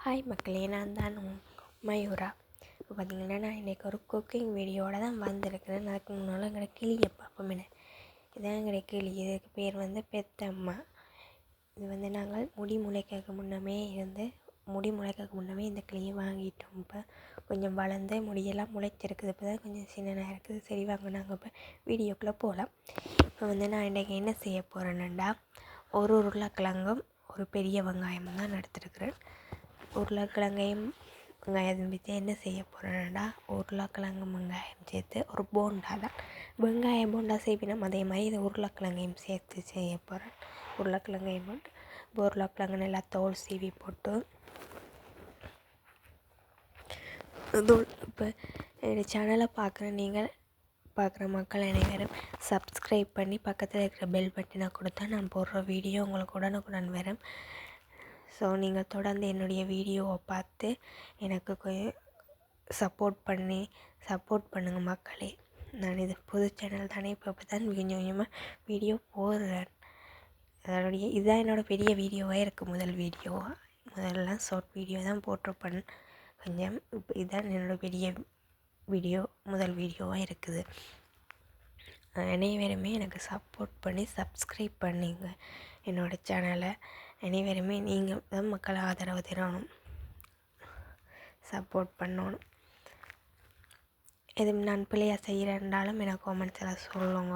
Hi மக்களே, நான் தான் மயூரா. இப்போ பார்த்திங்கன்னா நான் இன்றைக்கி ஒரு குக்கிங் வீடியோவில் தான் வந்திருக்கிறேன். அதுக்கு முன்னால் எங்களோட கிளியை பார்ப்போம். இதான் எங்களுடைய கிளி. இதுக்கு பேர் பெத்தம்மா. இது நாங்கள் முடி முளைக்க முன்னமே இந்த கிளியை வாங்கிட்டோம். இப்போ கொஞ்சம் வளர்ந்து முடியெல்லாம் முளைச்சிருக்குது. இப்போ தான் கொஞ்சம் சின்னதாக இருக்குது. சரி வாங்க நாங்கள் இப்போ வீடியோக்குள்ளே போகலாம். இப்போ நான் இன்றைக்கி என்ன செய்ய போகிறேன்னுடா, ஒரு உருளைக்கிழங்கும் ஒரு பெரிய வெங்காயமும் தான் எடுத்துருக்கிறேன். உருளைக்கிழங்கையும் வெங்காயம் வச்சு என்ன செய்ய போகிறேன்னா, உருளைக்கிழங்கு வெங்காயம் சேர்த்து ஒரு போண்டா தான். வெங்காயம் போண்டா செய்வினோம், அதே மாதிரி இதை உருளைக்கிழங்கையும் சேர்த்து செய்ய போகிறேன். உருளைக்கிழங்கையும் போட்டு இப்போ உருளைக்கிழங்கு நல்லா தோல் சீவி போட்டு இப்போ என்னுடைய சேனலை பார்க்குற மக்கள் அனைவரும் சப்ஸ்கிரைப் பண்ணி பக்கத்தில் இருக்கிற பெல் பட்டனை கொடுத்தா நான் போடுற வீடியோ உங்களுக்கு உடனுக்குடன் வரும். ஸோ நீங்கள் தொடர்ந்து என்னுடைய வீடியோவை பார்த்து எனக்கு சப்போர்ட் பண்ணுங்கள் மக்களே. நான் இது புது சேனல் தானே, இப்போ தான் கொஞ்சம் கொஞ்சமாக வீடியோ போடுறேன். இதுதான் என்னோடய பெரிய வீடியோவாக இருக்குது. முதல்லாம் ஷார்ட் வீடியோ தான் போட்டிருப்பேன் கொஞ்சம். இப்போ இதுதான் என்னோடய பெரிய வீடியோ, முதல் வீடியோவாக இருக்குது. அனைவருமே எனக்கு சப்போர்ட் பண்ணி சப்ஸ்கிரைப் பண்ணிங்க என்னோடய சேனலை. அனைவருமே நீங்கள் தான் மக்கள் ஆதரவு தரணும், சப்போர்ட் பண்ணணும். எதுவும் நான் பிள்ளையாக செய்கிறேன்றாலும் எனக்கு கமெண்ட்ஸில் சொல்லுங்க.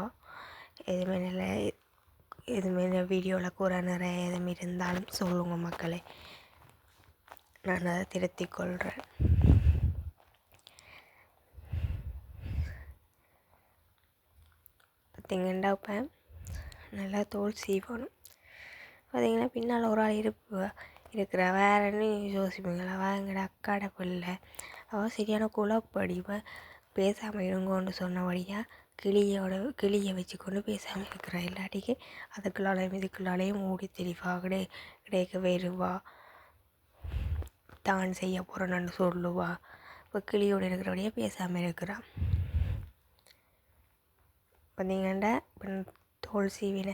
எதுவுமே வீடியோவில் கூற நிறைய எதுவும் இருந்தாலும் சொல்லுங்க மக்களே, நான் அதை திருத்திக் கொள்கிறேன். பார்த்திங்கன்னா இப்போ நல்லா தோல் சீவணும். பார்த்திங்கன்னா பின்னால் ஒரு ஆள் இருக்கிற வேறன்னு யோசிப்பீங்களா, எங்கட அக்காட பிள்ளை அவள் சரியான குழப்படி. பேசாமல் இருங்கன்னு சொன்னபடியாக கிளியை வச்சுக்கொண்டு பேசாமல் இருக்கிறா. இல்லாட்டிக்கு அதுக்குள்ளாலையும் இதுக்குள்ளாலையும் ஓடி தெளிவா கிடைக்க வருவா, தான் செய்ய போகிறேன்னு சொல்லுவா. இப்போ கிளியோடு இருக்கிறபடியாக பேசாமல் இருக்கிறான். பார்த்திங்கன்னா தோல் சீவின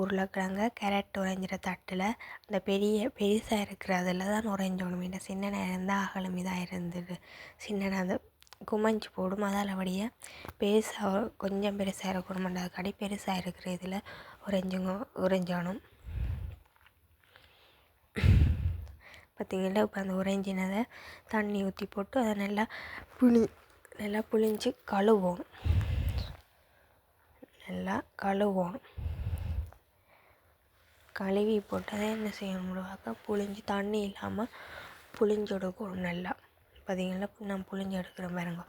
உருளைக்கிழங்க கேரட் உறைஞ்சிற தட்டில் அந்த பெருசாக இருக்கிற அதில் தான் உறைஞ்சோணும். இந்த சின்ன இருந்தால் அகலம் இதாக இருந்தது. சின்ன அந்த குமஞ்சி போடும், அதால் அப்படியே பெருசாக கொஞ்சம் பெருசாக இருக்கணும். கடை பெருசாக இருக்கிற இதில் உறைஞ்சோணும். பார்த்திங்கன்னா இப்போ அந்த உறைஞ்சினதை தண்ணி ஊற்றி போட்டு அதை நல்லா புளிஞ்சு கழுவணும். கழுவி போட்டு அதை என்ன செய்யணும், புளிஞ்சு தண்ணி இல்லாமல் புளிஞ்சு எடுக்கணும் நல்லா. பார்த்திங்கன்னா நான் புளிஞ்சு எடுக்கிறேன் பாருங்க.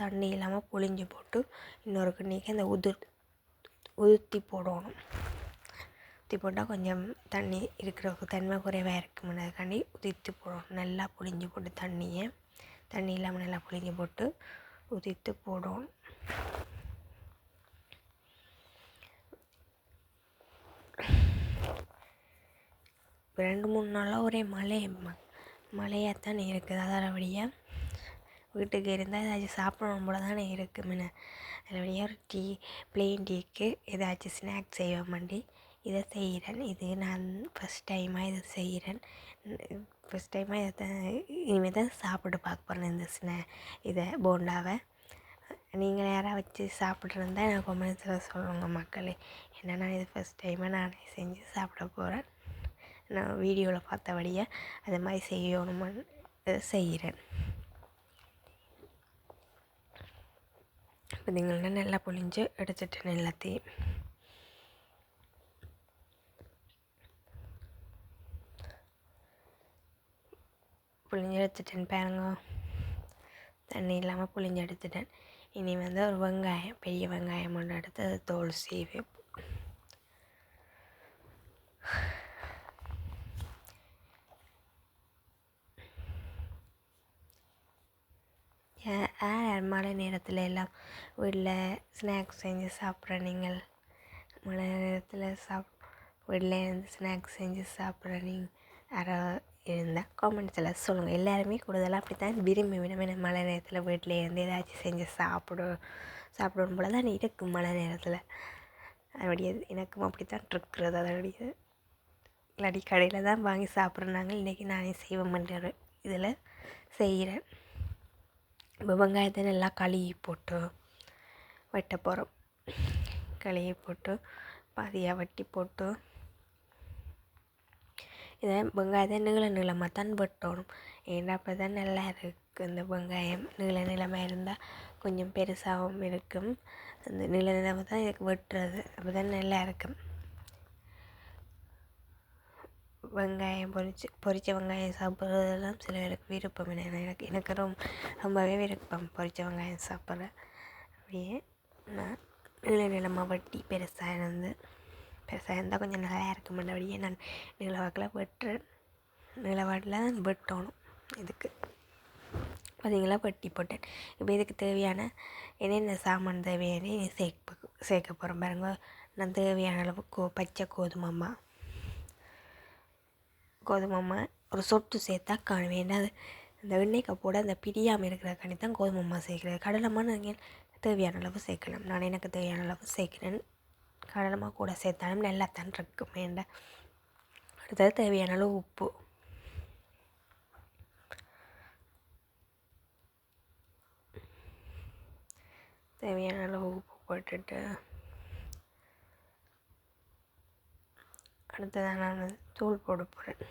தண்ணி இல்லாமல் புளிஞ்சு போட்டு இன்னொரு கிண்ணிக்கு அந்த உதுத்தி போடணும். ஊற்றி போட்டால் கொஞ்சம் தண்ணி இருக்கிற தன்மை குறைவாக இருக்குமுன்னதுக்காண்டி உதித்து போடணும். நல்லா புளிஞ்சு போட்டு தண்ணி இல்லாமல் நல்லா புளிஞ்சு போட்டு உதித்து போடணும். இப்போ 2-3 நாளாக ஒரே மழையாகத்தானே இருக்குது. அதால் வழியாக வீட்டுக்கு இருந்தால் ஏதாச்சும் சாப்பிடணும் போல தானே இருக்குது. அதில் வழியாக ஒரு பிளெயின் டீக்கு ஏதாச்சும் ஸ்நாக்ஸ் செய்ய வேண்டி இதை செய்கிறேன். இது நான் ஃபஸ்ட் டைமாக இதை செய்கிறேன். இனிமேல் தான் சாப்பிட்டு பார்க்க போகிறேன் இதை போண்டாவை. நீங்கள் யாராவது வச்சு சாப்பிட்ருந்தா எனக்கு கமெண்ட்ஸில் சொல்லுங்கள் மக்களே. ஏன்னா நான் இது ஃபஸ்ட் டைமாக நானே செஞ்சு சாப்பிட போகிறேன். நான் வீடியோவில் பார்த்தபடியாக அது மாதிரி செய்யணுமான்னு செய்கிறேன். பார்த்திங்கன்னா நல்லா புளிஞ்சு எடுத்துட்டேன். எல்லாத்தையும் புளிஞ்சு எடுத்துட்டேன் பாருங்க. தண்ணி இல்லாமல் புளிஞ்சு எடுத்துட்டேன். இனி ஒரு பெரிய வெங்காயம் ஒன்று எடுத்து அதை தோல் சீவி மழை நேரத்தில் எல்லாம் வீட்டில் ஸ்நாக்ஸ் செஞ்சு சாப்பிட்ற நீங்கள் மழை நேரத்தில் வீட்டில் இருந்து ஸ்நாக்ஸ் செஞ்சு சாப்பிட்ற நீங்கள் யாராவது இருந்தால் காமெண்ட்ஸில் சொல்லுங்கள். எல்லாருமே கூடுதலாக அப்படி தான் விரும்பி மழை நேரத்தில் வீட்டில் இருந்து ஏதாச்சும் செஞ்சு சாப்பிடணும் போல தான் இருக்கும் மழை நேரத்தில். அதோடைய எனக்கும் அப்படி தான் இருக்கிறது. அதோடைய இல்லாட்டி கடையில் தான் வாங்கி சாப்பிட்றாங்க. இன்றைக்கி நானே செய்வேன். இதில் செய்கிறேன். இப்போ வெங்காயத்தை நல்லா கழுவி போட்டு வெட்ட போகிறோம். கழுவி போட்டு பாதியாக வெட்டி போட்டு இதை வெங்காயத்தை நீளமாக தான் வெட்டணும். ஏன்னா அப்போ தான் நல்லா இருக்குது. இந்த வெங்காயம் நீளமாக இருந்தால் கொஞ்சம் பெருசாகவும் இருக்கும். அந்த நீளமாக தான் இதுக்கு வெட்டுறது, அப்போ தான் நல்லா இருக்கும். வெங்காயம் பொரித்த வெங்காயம் சாப்பிட்றதெல்லாம் சில பேருக்கு விருப்பம். எனக்கு ரொம்பவே விருப்பம் பொரித்த வெங்காயம் சாப்பிட்ற. அப்படியே நான் நீளமாக வெட்டி பெருசாக இருந்தால் கொஞ்சம் நல்லா இருக்கும். அப்படியே நான் நீளவாக்கில் வெட்டுறேன். நீளவாட்டில் தான் வெட்டணும். இதுக்கு பார்த்தீங்களா வெட்டி போட்டேன். இப்போ இதுக்கு தேவையான என்னென்ன சாமான் தேவையான சேர்க்க போகிறேன் பாருங்க. நான் தேவையான அளவு பச்சை கோதுமை ஒரு சொட்டு சேர்த்தா காணும். ஏன்னா அது அந்த எண்ணெய்க்கு போட அந்த பிரியாமல் இருக்கிறக்காண்டி தான் கோதுமை சேர்க்குறது. கடலைமா நீங்கள் தேவையான அளவு சேர்க்கலாம். நான் எனக்கு தேவையான அளவு சேர்க்கிறேன். கடலைமா கூட சேர்த்தாலும் நல்லா தான் இருக்கும். வேண்டாம். அடுத்தது தேவையான அளவு உப்பு, தேவையான அளவு உப்பு போட்டுட்டு அடுத்ததான் நான் தூள் போட போகிறேன்.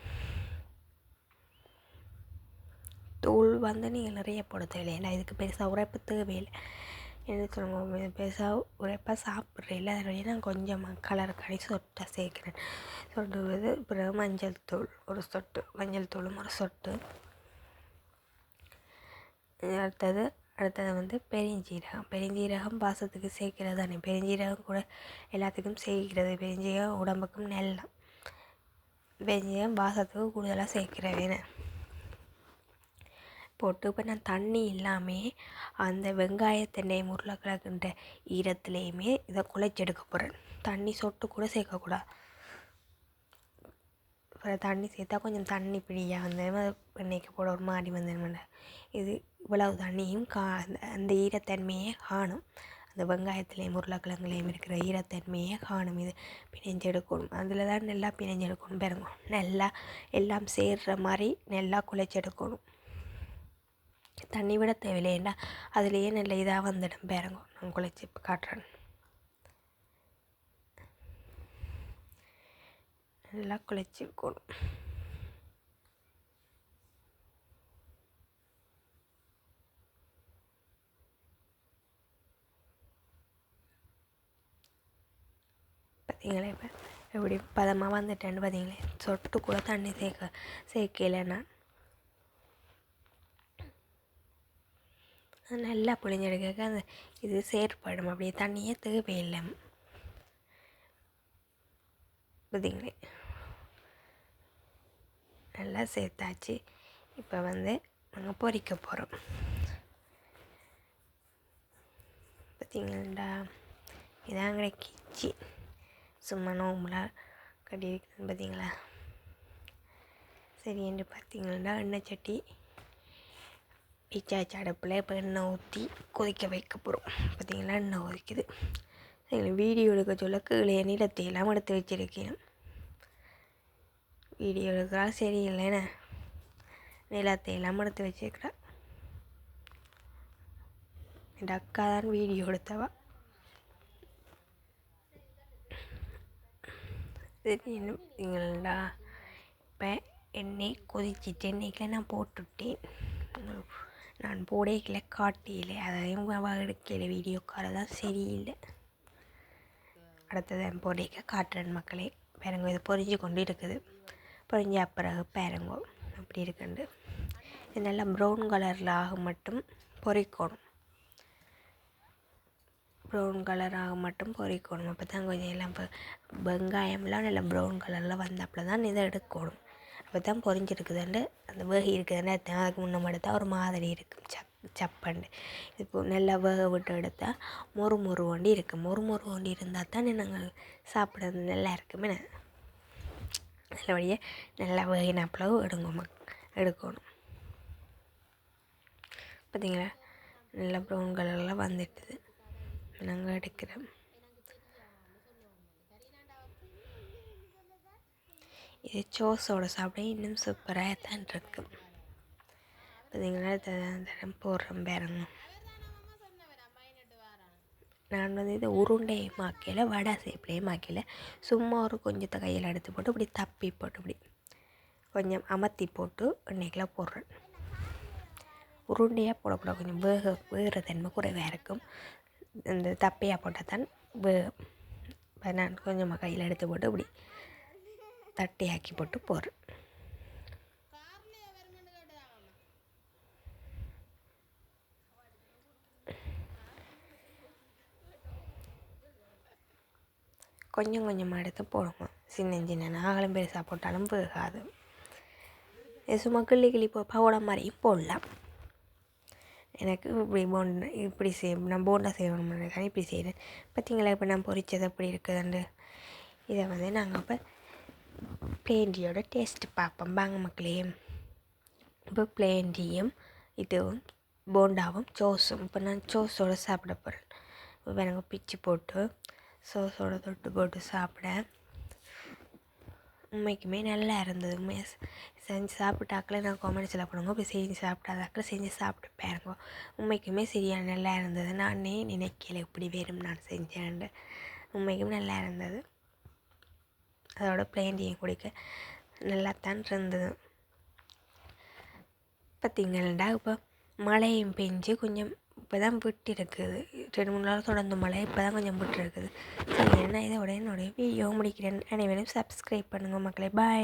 தூள் நீங்கள் நிறைய போட தேவையில்லை. ஏன்னா இதுக்கு பெருசாக உரைப்பு தேவையில்லை. என்ன சொல்லுங்க, பெருசாக உரைப்பாக சாப்பிட்றேன். அதனால நான் கொஞ்சமாக கலருக்காண்டி சொட்டாக சேர்க்குறேன். சொட்டுவது பிறகு மஞ்சள் தூள் ஒரு சொட்டு, மஞ்சள் தூளும் ஒரு சொட்டு. அடுத்தது பெருஞ்சீரகம் வாசத்துக்கு சேர்க்கிறது தானே. பெருஞ்சீரகம் கூட எல்லாத்துக்கும் சேர்க்கிறது. பெருஞ்சீரகம் உடம்புக்கும் நல்லா. பெருஞ்சீரகம் வாசத்துக்கு கூடுதலாக சேர்க்கிறவேன்னு போட்டு இப்போ நான் தண்ணி இல்லாமல் அந்த வெங்காயத்தெண்ணெய் உருளைக்கிழங்குன்ற ஈரத்துலேயுமே இதை குழைச்செடுக்க போகிறேன். தண்ணி சொட்டு கூட சேர்க்கக்கூடாது. அப்புறம் தண்ணி சேர்த்தா கொஞ்சம் தண்ணி பிடியாக வந்து எண்ணெய்க்கு போட ஒரு மாடி வந்தேன். இது இவ்வளவு தண்ணியும் அந்த ஈரத்தன்மையே காணும். அந்த வெங்காயத்துலேயும் உருளைக்கிழங்குலேயும் இருக்கிற ஈரத்தன்மையே காணும். இது பிணைஞ்செடுக்கணும். அதில் தான் நல்லா பிணைஞ்செடுக்கணும். பாருங்க, நல்லா எல்லாம் சேர்கிற மாதிரி நல்லா குழைச்செடுக்கணும். தண்ணி விட தேவையில்லைன்னா அதுலேயே நல்ல இதாக வந்துடும். பாருங்க, நான் குழைச்சி இப்போ காட்டுறேன். நல்லா குழைச்சிக்கணும். பார்த்தீங்களா இப்போ எப்படி பதமாக வந்துட்டேன்னு பார்த்தீங்களே. சொட்டு கூட தண்ணி சேர்க்கலை நான். நல்லா புளிஞ்செடுக்க அந்த இது செயற்படும். அப்படியே தண்ணியே தேவையில்லை. பார்த்தீங்களே நல்லா சேர்த்தாச்சு. இப்போ நாங்கள் பொரிக்க போகிறோம். பார்த்தீங்களா, இதாங்க கிச்சி சும்மா நோம்புலாம் கட்டி வைக்கிறது. பார்த்தீங்களா, சரி என்று பார்த்தீங்கன்னா எண்ணெய் சட்டி வச்சாச்சு அடுப்பில். இப்போ எண்ணெய் ஊற்றி கொதிக்க வைக்க போகிறோம். பார்த்தீங்களா, எண்ணெய் கொதிக்குது. வீடியோ எடுக்க சொல்ல கீழே நிலத்தையெல்லாம் எடுத்து வச்சுருக்கேன். வீடியோ எடுக்கிறா சரி இல்லைன்னு நிலத்தையெல்லாம் எடுத்து வச்சுருக்கிறேன். என் அக்கா தான் வீடியோ எடுத்தவா. சரிங்களா, இப்போ எண்ணெய் கொதிச்சிட்டு எண்ணெய்க்கு நான் போட்டுவிட்டேன். நான் போடையில காட்டியில்லை, அதையும் எடுக்கல. வீடியோக்காரதான் சரியில்லை. அடுத்தது போடைக்க காட்டுறேன் மக்களே. பாருங்க, இது பொரிஞ்சு கொண்டு இருக்குது. பொரிஞ்ச பிறகு பாருங்க அப்படி இருக்குண்டு. இது நல்லா ப்ரௌன் கலரில் ஆக மட்டும் பொரிக்கணும். ப்ரௌன் கலராக மட்டும் பொரிக்கணும். அப்போ தான் கொஞ்சம் எல்லாம் இப்போ வெங்காயம்லாம் நல்லா ப்ரௌன் கலரில் வந்தப்போ தான் இதை எடுக்கணும். அப்போ தான் பொரிஞ்சிருக்குதுண்டு அந்த வேகி இருக்குதுன்னு அதுக்கு முன்ன எடுத்தால் ஒரு மாதிரி இருக்கும் சப்பண்டு. இப்போ நல்லா வேக விட்டு எடுத்தால் மொறு வண்டி இருக்குது. மொறு வண்டி இருந்தால் தான் நாங்கள் சாப்பிட்றது நல்லா இருக்குமே. நல்லபடியாக நல்லா வேகினாப்பிளவு எடுக்கணும். பார்த்தீங்களா, நல்லா ப்ரௌன் கலரில் வந்துட்டுது. நாங்கள் எடுக்கிறோம். இது சோஸோடு சாப்பிட இன்னும் சூப்பராக தான் இருக்கும். பார்த்தீங்கன்னா தரம் போடுறேன் பாருங்க. நான் வந்து இது உருண்டை மாக்கையில் வடை சேப்பிலே மாக்கையில் சும்மா ஒரு கொஞ்சத்தை கையில் எடுத்து போட்டு இப்படி தப்பி போட்டு இப்படி கொஞ்சம் அமர்த்தி போட்டு எண்ணெய்க்குள்ள போடுறேன். உருண்டையாக போடக்கூடாது, கொஞ்சம் வேகிற தன்மை குறைவாக இருக்கும். இந்த தப்பையாக போட்டால் தான் நான் கொஞ்சமாக கையில் எடுத்து போட்டு இப்படி தட்டையாக்கி போட்டு போடுறேன். கொஞ்சம் கொஞ்சமாக எடுத்து போடுங்க. சின்ன சின்ன நாங்களும் பெருசாக போட்டாலும் வேகாது. சும்மா கிள்ளி பவுடா மாதிரியும் போடலாம். எனக்கு இப்படி இப்படி நான் போண்டா செய்யணும்னு இப்படி செய்கிறேன். பார்த்தீங்களா இப்போ நான் பொரிச்சது எப்படி இருக்குதுண்டு. இதை வந்து நாங்கள் இப்போ பிளேண்டியோட டேஸ்ட்டு பார்ப்போம் வாங்க மக்களே. இப்போ பிளேண்டியும் இதுவும் போண்டாவும் சோஸும் இப்போ நான் சோஸோடு சாப்பிட போகிறேன். இப்போ எனக்கு பிச்சு போட்டு சோஸோடு தொட்டு போட்டு சாப்பிட உண்மைக்குமே நல்லா இருந்தது. உண்மையாக செஞ்சு சாப்பிட்டாக்கில் நான் காமெண்ட்ஸில் பண்ணுங்க. இப்போ செஞ்சு சாப்பிட்டாதாக்கில் செஞ்சு சாப்பிட்டு பாருங்க. உண்மைக்குமே சரியாக நல்லா இருந்தது. நானே நினைக்கல இப்படி வேணும் நான் செஞ்சேன்ட்டு. உண்மைக்குமே நல்லா இருந்தது. அதோட பிளேண்டியும் குடிக்க நல்லாத்தான் இருந்தது. பார்த்தீங்களா இப்போ மழையும் பெஞ்சு கொஞ்சம் இப்போ தான் விட்டு இருக்குது. 2-3 நாள் தொடர்ந்து மழை இப்போ தான் கொஞ்சம் விட்டு இருக்குது. சரி, நான் இதோட என்னுடைய வீடியோ முடிக்கிறேன். அனைவரும் சப்ஸ்கிரைப் பண்ணுங்கள் மக்களே. பாய்.